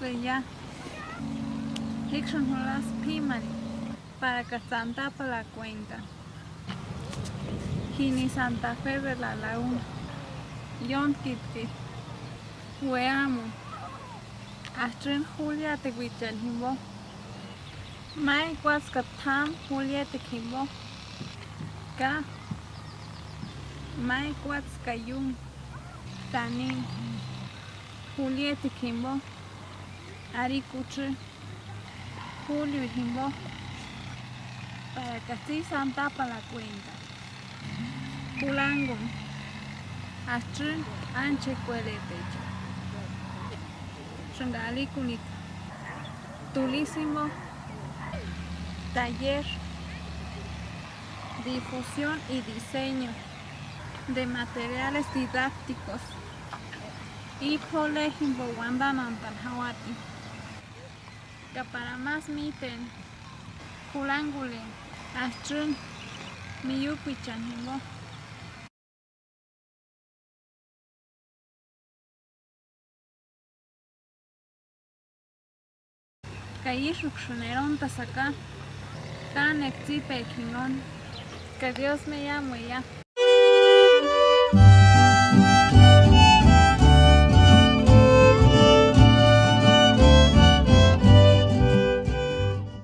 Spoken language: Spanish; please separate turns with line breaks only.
de ya. Hickson las pimari para que Santa para la cuenca. Gini Santa Fe de la Laguna. Yon Kitki. Weamo. Astrin Julia te Huichel Himbo. Mai Quaskatam Julia te Kimbo. Ka. Mai Quatskayum. Tanin. Julia te Kimbo. Ari Kuche. Julio Himbo. Para que así Santa para la cuenca. Kulango. Astrin Anche Cueretecha. Shangali Kunik. Tulísimo. Taller. Difusión y diseño de materiales didácticos. Y Colegio Wanda Nantan Hawati. Que para más miten. Kulangule. Astrin. Miyupichan Himbo. Kaish Ruxoneron Tasaka. Tan Exi Pekinón. Que Dios me llame ya.